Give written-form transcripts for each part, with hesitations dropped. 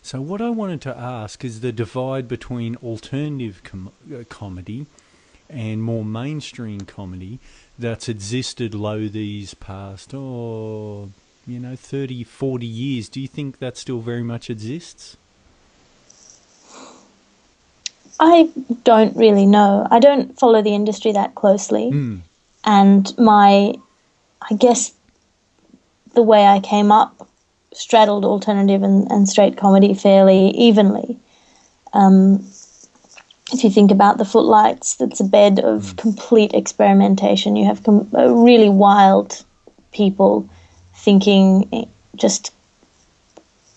So what I wanted to ask is the divide between alternative comedy and more mainstream comedy that's existed low these past, 30, 40 years. Do you think that still very much exists? I don't really know. I don't follow the industry that closely. Mm. And I guess the way I came up straddled alternative and straight comedy fairly evenly. Um, if you think about the Footlights, that's a bed of Mm. complete experimentation. You have really wild people thinking just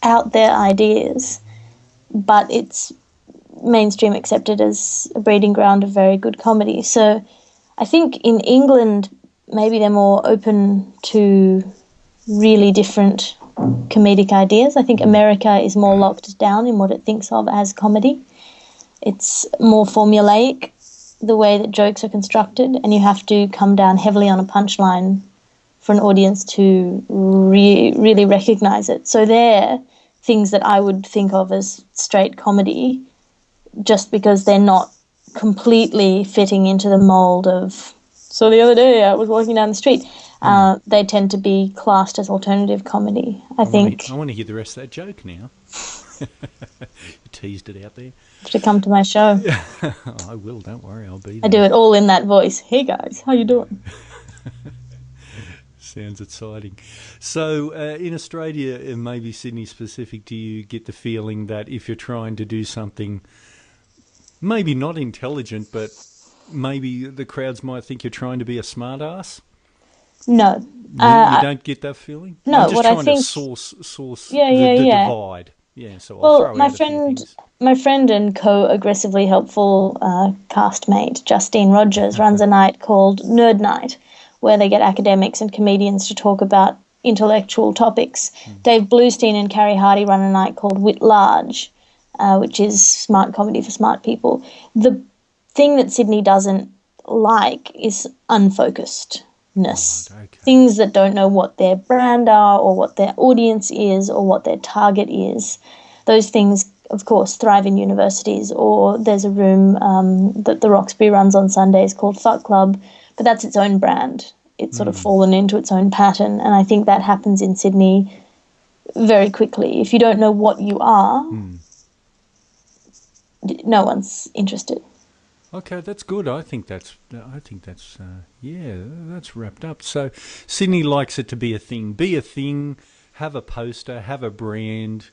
out there ideas, but it's mainstream accepted as a breeding ground of very good comedy. So I think in England, maybe they're more open to really different comedic ideas. I think America is more locked down in what it thinks of as comedy. It's more formulaic, the way that jokes are constructed, and you have to come down heavily on a punchline for an audience to really recognize it. So they're things that I would think of as straight comedy just because they're not completely fitting into the mold of. So the other day I was walking down the street. Mm. They tend to be classed as alternative comedy. I I think want to hear the rest of that joke now. You teased it out there. to come to my show. I will. Don't worry. I'll be I do there. it all in that voice. Hey guys, how you doing? Sounds exciting. So, in Australia, and maybe Sydney specific, do you get the feeling that if you're trying to do something, maybe not intelligent, but maybe the crowds might think you're trying to be a smart ass? No, You don't get that feeling? I'm no. just What I trying to think, source yeah, yeah, the yeah. divide. Yeah, so I'll Well, throw out a few things. my friend and co-aggressively helpful castmate Justine Rogers runs a night called Nerd Night, where they get academics and comedians to talk about intellectual topics. Mm. Dave Bluestein and Carrie Hardy run a night called Wit Large, which is smart comedy for smart people. The thing that Sydney doesn't like is unfocusedness. Right, okay. Things that don't know what their brand are or what their audience is or what their target is. Those things, of course, thrive in universities, or there's a room that the Roxbury runs on Sundays called Fuck Club, but that's its own brand. It's sort of Mm. fallen into its own pattern, and I think that happens in Sydney very quickly. If you don't know what you are, Mm. no one's interested. Okay, that's good. Yeah, that's wrapped up. So Sydney likes it to be a thing, have a poster, have a brand,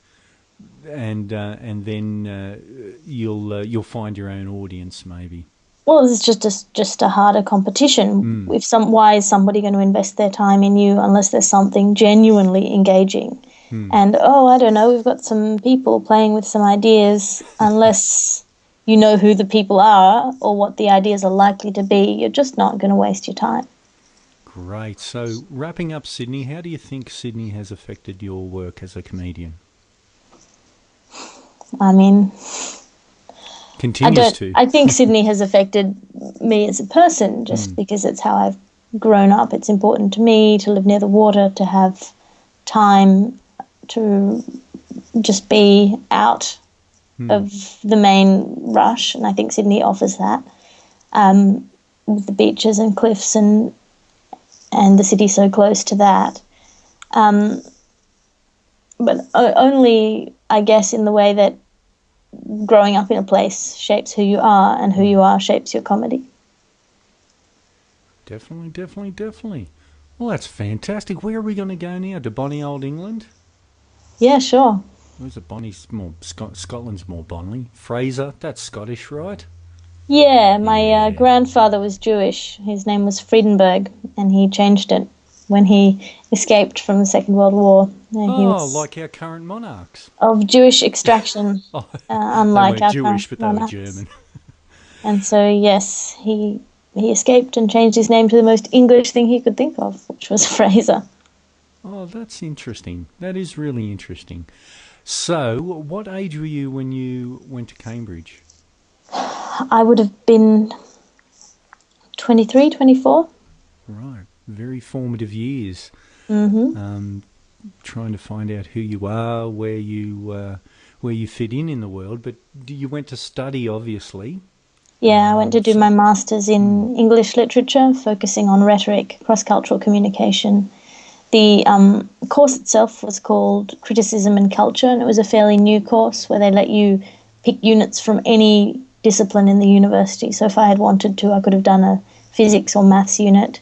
and then you'll find your own audience maybe. Well, it's just a harder competition. Mm. Why is somebody going to invest their time in you unless there's something genuinely engaging? Mm. And oh, I don't know, we've got some people playing with some ideas. Unless you know who the people are or what the ideas are likely to be, you're just not going to waste your time. Great. So wrapping up Sydney, how do you think Sydney has affected your work as a comedian? I mean, I Continues don't. to. I think Sydney has affected me as a person just Mm. because it's how I've grown up. It's important to me to live near the water, to have time to just be out Mm. of the main rush, and I think Sydney offers that with the beaches and cliffs and the city so close to that. Um, but only, I guess, in the way that growing up in a place shapes who you are, and who Mm. you are shapes your comedy. Definitely, definitely, definitely. Well, that's fantastic. Where are we going to go now? To Bonnie Old England? Yeah, sure. Where's it? Bonnie's more Scotland's more Bonnie. Fraser, that's Scottish, right? Yeah, my Yeah. grandfather was Jewish. His name was Friedenberg, and he changed it when he escaped from the Second World War. He Oh, was like our current monarchs. of Jewish extraction, Oh, they unlike weren't our current Jewish, but they were monarchs. German. And so, yes, he escaped and changed his name to the most English thing he could think of, which was Fraser. Oh, that's interesting. That is really interesting. So, what age were you when you went to Cambridge? I would have been 23, 24. Right, very formative years. Mm-hmm. Trying to find out who you are, where you fit in the world, but you went to study, obviously. Yeah, I went to do my master's in English literature, focusing on rhetoric, cross-cultural communication. The course itself was called Criticism and Culture, and it was a fairly new course where they let you pick units from any discipline in the university. So if I had wanted to, I could have done a physics or maths unit.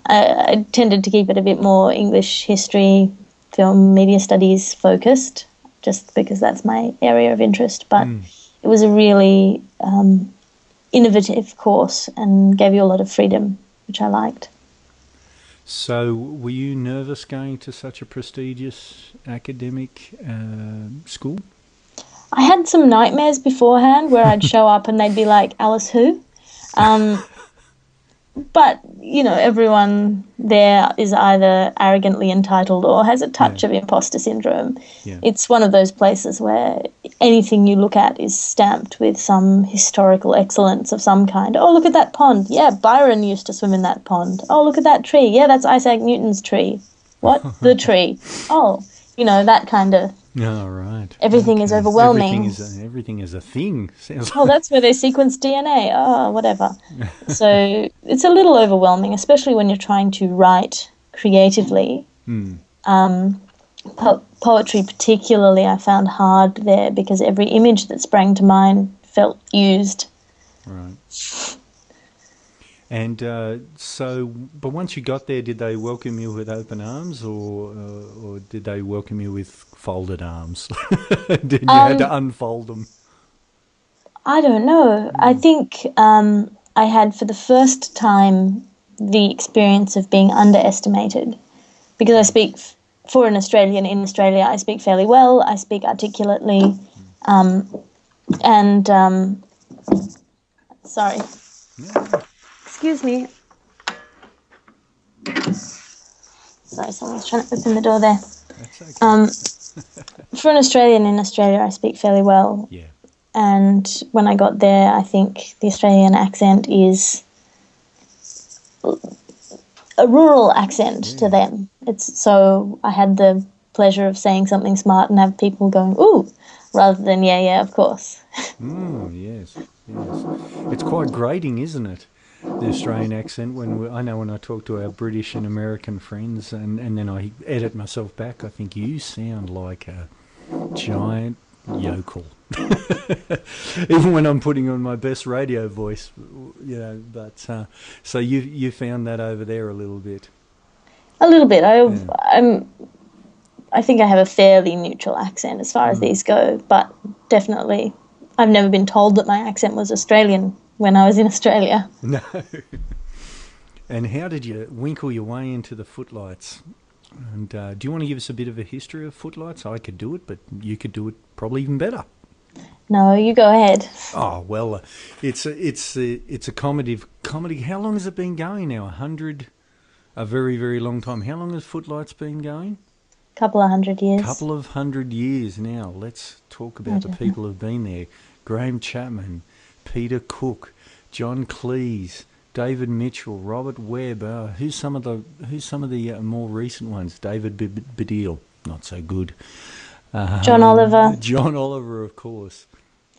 I tended to keep it a bit more English, history, film, media studies focused, just because that's my area of interest. But it was a really innovative course and gave you a lot of freedom, which I liked. So were you nervous going to such a prestigious academic school? I had some nightmares beforehand where I'd show up and they'd be like, Alice who? But, you know, everyone there is either arrogantly entitled or has a touch of imposter syndrome. Yeah. It's one of those places where anything you look at is stamped with some historical excellence of some kind. Oh, look at that pond. Yeah, Byron used to swim in that pond. Oh, look at that tree. Yeah, that's Isaac Newton's tree. What? The tree. Oh, you know, that kind of... Oh, right. Everything is overwhelming. Everything is a thing. Sounds Well, that's where they sequence DNA. Oh, whatever. So it's a little overwhelming, especially when you're trying to write creatively. Poetry particularly I found hard there because every image that sprang to mind felt used. Right. And but once you got there, did they welcome you with open arms, or did they welcome you with folded arms? Did you had to unfold them? I don't know. I think I had for the first time the experience of being underestimated, because I speak for an Australian in Australia. I speak fairly well. I speak articulately, sorry. Yeah. Excuse me. Sorry, someone's trying to open the door there. That's okay. For an Australian in Australia, I speak fairly well. Yeah. And when I got there, I think the Australian accent is a rural accent to them. So I had the pleasure of saying something smart and have people going, ooh, rather than, yeah, of course. Yes. It's quite grating, isn't it? The Australian accent. I know when I talk to our British and American friends, and then I edit myself back, I think you sound like a giant yokel. Even when I'm putting on my best radio voice, you know. But so you found that over there a little bit. A little bit. I think I have a fairly neutral accent as far as these go, but definitely I've never been told that my accent was Australian when I was in Australia. No. And how did you winkle your way into the footlights? And do you want to give us a bit of a history of footlights? I could do it, but you could do it probably even better. No, you go ahead. Oh well, it's a comedy. How long has it been going now? A very, very long time. How long has Footlights been going? Couple of hundred years. Couple of 100 years now. Let's talk about the people who've been there. Graham Chapman, Peter Cook, John Cleese, David Mitchell, Robert Webb. Who's some of the more recent ones? David Baddiel, not so good. John Oliver. John Oliver, of course.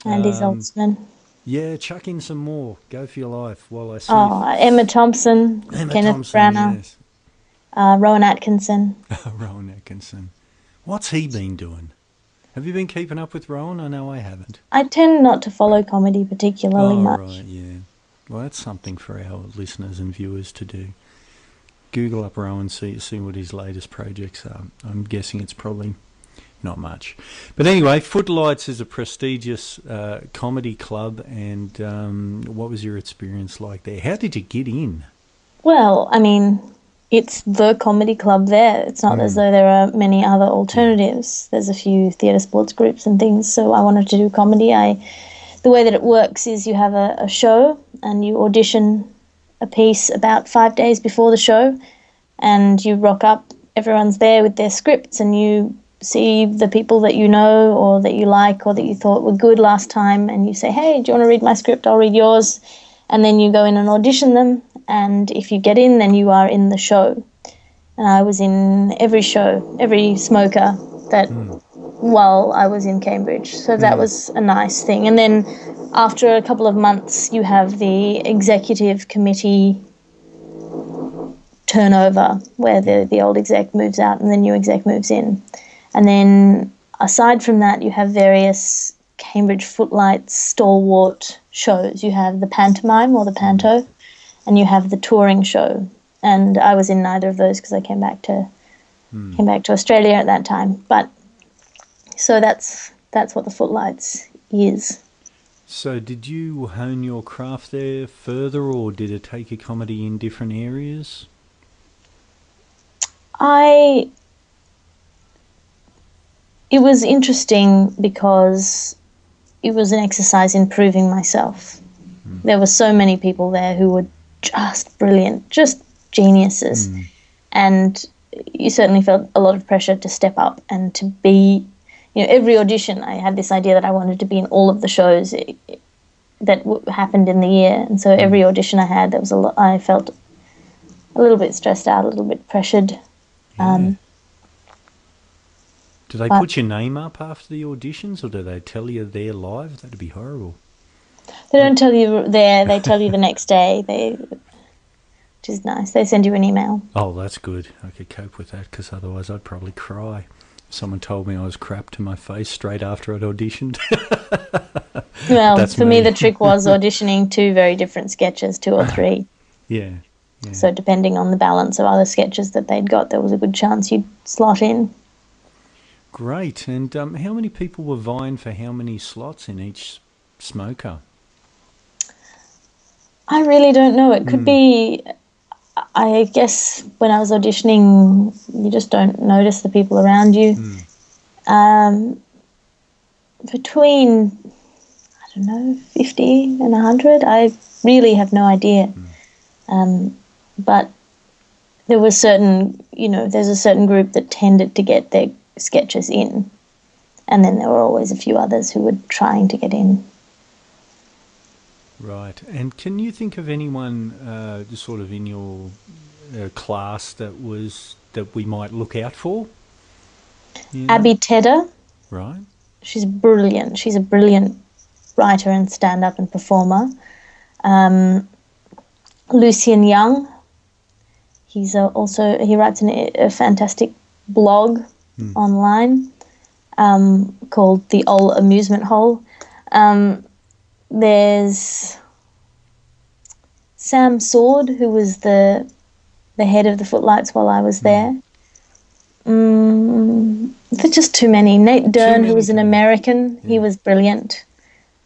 Andy Zaltzman. Yeah, chuck in some more. Go for your life while I see. Oh, Emma Thompson, Kenneth Branagh, yes. Rowan Atkinson. Rowan Atkinson. What's he been doing? Have you been keeping up with Rowan? I know I haven't. I tend not to follow comedy particularly much. Right, yeah. Well, that's something for our listeners and viewers to do. Google up Rowan, see what his latest projects are. I'm guessing it's probably not much. But anyway, Footlights is a prestigious comedy club, and what was your experience like there? How did you get in? Well, I mean, it's the comedy club there. It's not as though there are many other alternatives. There's a few theatre sports groups and things, so I wanted to do comedy. The way that it works is you have a show and you audition a piece about 5 days before the show, and you rock up, everyone's there with their scripts, and you see the people that you know or that you like or that you thought were good last time, and you say, hey, do you want to read my script? I'll read yours. And then you go in and audition them, and if you get in, then you are in the show. And I was in every show, every smoker that while I was in Cambridge. So that was a nice thing. And then after a couple of months, you have the executive committee turnover where the old exec moves out and the new exec moves in. And then aside from that, you have various Cambridge Footlights stalwart shows. You have the pantomime or the panto, and you have the touring show. And I was in neither of those because I came back to Australia at that time. But so that's what the Footlights is. So did you hone your craft there further, or did it take your comedy in different areas? It was interesting because it was an exercise in proving myself. There were so many people there who were just brilliant, just geniuses. And you certainly felt a lot of pressure to step up and to be, every audition I had this idea that I wanted to be in all of the shows that happened in the year. And so every audition I had, I felt a little bit stressed out, a little bit pressured. Do they put your name up after the auditions, or do they tell you they're live? That'd be horrible. They don't tell you there, they tell you the next day, which is nice. They send you an email. Oh, that's good. I could cope with that, because otherwise I'd probably cry. Someone told me I was crap to my face straight after I'd auditioned. Well, for me, the trick was auditioning 2 very different sketches, 2 or 3. Yeah. So depending on the balance of other sketches that they'd got, there was a good chance you'd slot in. Great. And how many people were vying for how many slots in each smoker? I really don't know. It could be, I guess when I was auditioning, you just don't notice the people around you. Between, 50 and 100, I really have no idea. But there was there's a certain group that tended to get their sketches in, and then there were always a few others who were trying to get in. Right. And can you think of anyone just sort of in your class that we might look out for? Abby Tedder. Right. She's brilliant. She's a brilliant writer and stand-up and performer. Lucian Young. He writes a fantastic blog online called The Old Amusement Hole. There's Sam Sword, who was the head of the Footlights while I was there. There's just too many. Nate Dern, who was an American, he was brilliant.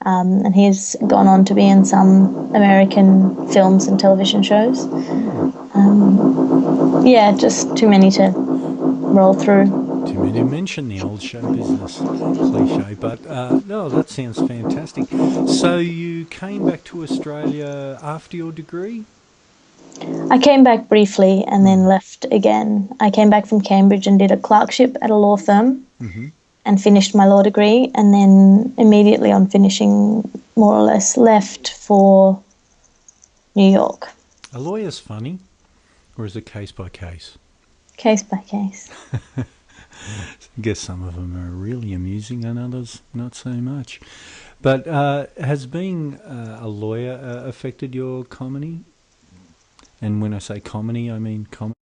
And he's gone on to be in some American films and television shows. Just too many to roll through. Too many to mention, the old show business cliche, but no, that sounds fantastic. So you came back to Australia after your degree? I came back briefly and then left again. I came back from Cambridge and did a clerkship at a law firm and finished my law degree, and then immediately on finishing, more or less, left for New York. Are lawyers funny, or is it case by case? Case by case. I guess some of them are really amusing and others not so much. But has being a lawyer affected your comedy? And when I say comedy, I mean comedy.